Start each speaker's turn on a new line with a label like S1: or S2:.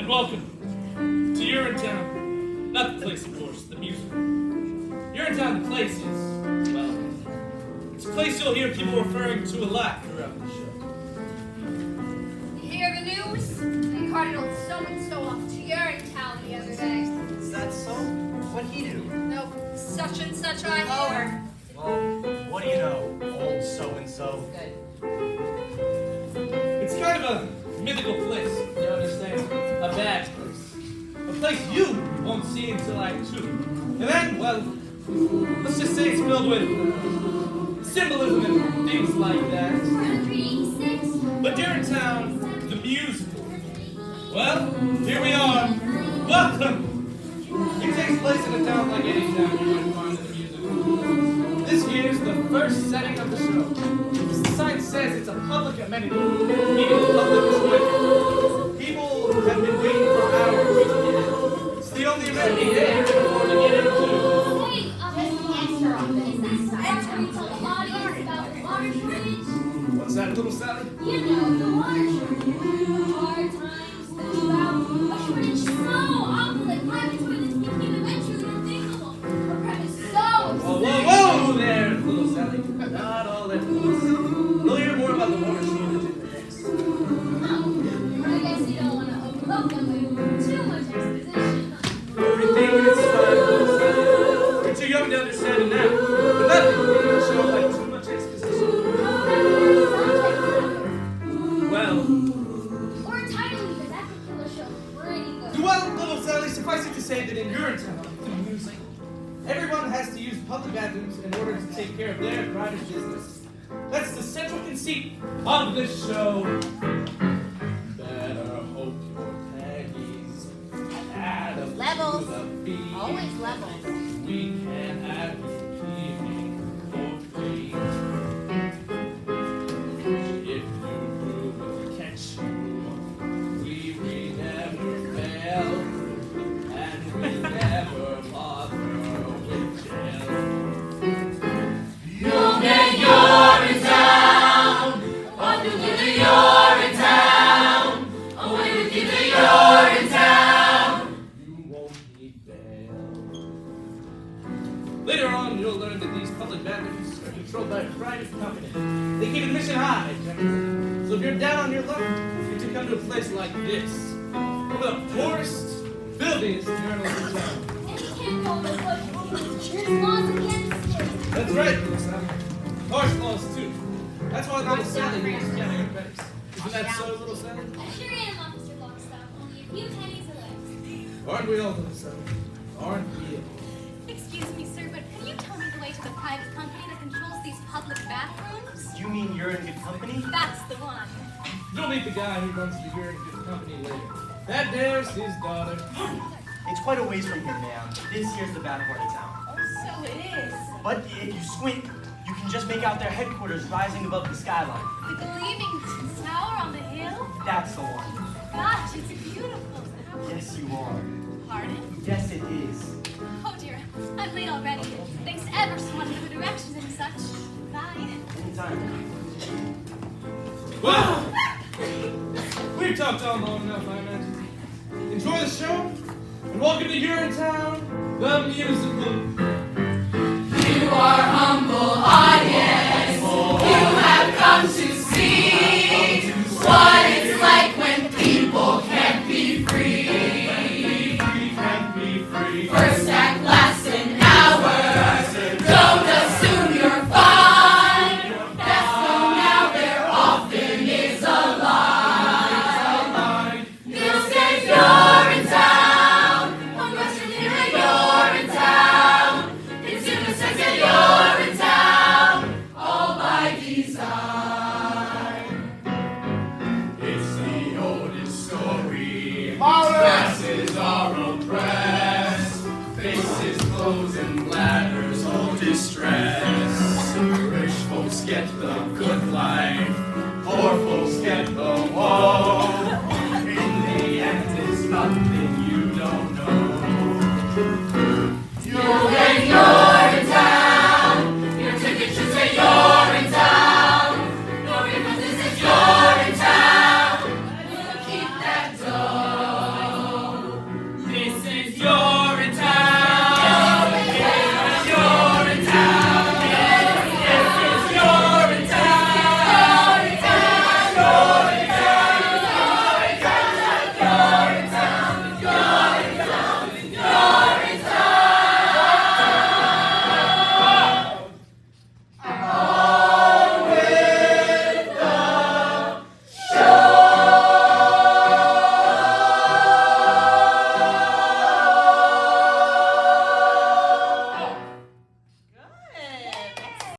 S1: welcome to Urinetown. Not the place, of course, the musical. Urinetown, the place is, well, it's a place you'll hear people referring to a lot throughout the show.
S2: You hear the news? They carted old so-and-so off to Urinetown the other day.
S3: Is that so? What'd he do?
S2: No, such and such I hear.
S3: Well, what do you know, old so-and-so?
S2: Good.
S1: It's kind of a mythical place, you understand? A bad place. A place you won't see until Act 2. And then, well, let's just say it's filled with symbolism and things like that. But Urinetown, the musical. Well, here we are. Welcome! It takes place in a town like any town you might find in the musical. This here's the first setting of the show. The sign says it's a public amenity, meaning public toilet. People have been waiting for hours to get in. It's the only amenity they can afford to get into.
S4: Wait, extra office. Entry to the audience about the water shortage.
S1: What's that, little Sally?
S4: You know, the water shortage. Hard times, the drought, a shortage so awful that private toilets became eventually unthinkable. A premise so
S1: Whoa, whoa, whoa there, little Sally. Not all at once. We'll hear more about the water shortage in the next.
S4: Oh, I guess you don't want to overlook them with too much exposition.
S1: Everything is fine, little Sally. You're too young to understand it now. But nothing in a show like too much exposition. Well,
S4: Or a title even, that could kill a show pretty good.
S1: well, little Sally, suffice it to say that in Urinetown, the music, everyone has to use public bathrooms in order to take care of their private business. That's the central conceit of this show. Better hope your panties add up
S2: Levels.
S1: to the beat.
S2: Always levels.
S1: We can have you peeing for free. If you prove we'll catch you, we never fail, and we never bother with jail.
S5: You'll get Urinetown, off you with the Urinetown, away with you to Urinetown.
S1: You won't need bail. Later on, you'll learn that these public bathrooms are controlled by a private company. They keep admission high, generally. So if you're down on your luck, you're to come to a place like this. One of the poorest, filthiest urinals in town.
S4: And you can't go over bush. There's laws against it.
S1: That's right, little Sally. Harsh laws, too. That's why little Sally needs to carry her pennies. Isn't that so, little Sally?
S4: I sure am, Officer Longstop. Only a few pennies left.
S1: Aren't we all, little Sally? Aren't we all?
S2: Excuse me, sir, but can you tell me the way to the private company that controls these public bathrooms?
S3: You mean you're in good company?
S2: That's the one.
S1: You'll meet the guy who runs the Urine Good Company later. That there's his daughter.
S3: It's quite a ways from here, ma'am. This here's the bad part of town.
S2: Oh, so it is.
S3: But if you squint, you can just make out their headquarters rising above the skyline.
S2: The gleaming tower on the hill?
S3: That's the one.
S2: Gosh, it's beautiful.
S3: Yes, you are.
S2: Pardon?
S3: Yes, it is.
S2: Oh dear, I'm late already. Thanks ever so much for the directions and such. Bye.
S3: Anytime.
S1: Well, we've talked on long enough, I imagine. Enjoy the show, and welcome to Urinetown, the musical.
S5: You are humble audience. You have come to see what it's like when people can't be free.
S1: Can't be free.
S5: First act lasts an hour. Don't assume you're fine. Best know now there often is a line. You'll say you're in town. One Western here and you're in town. It's unisex and you're in town. All by design.
S6: It's the oldest story. Masses are oppressed. Faces close and bladders all distress. Rich folks get the good life. Poor folks get the woe. In the end, it's nothing.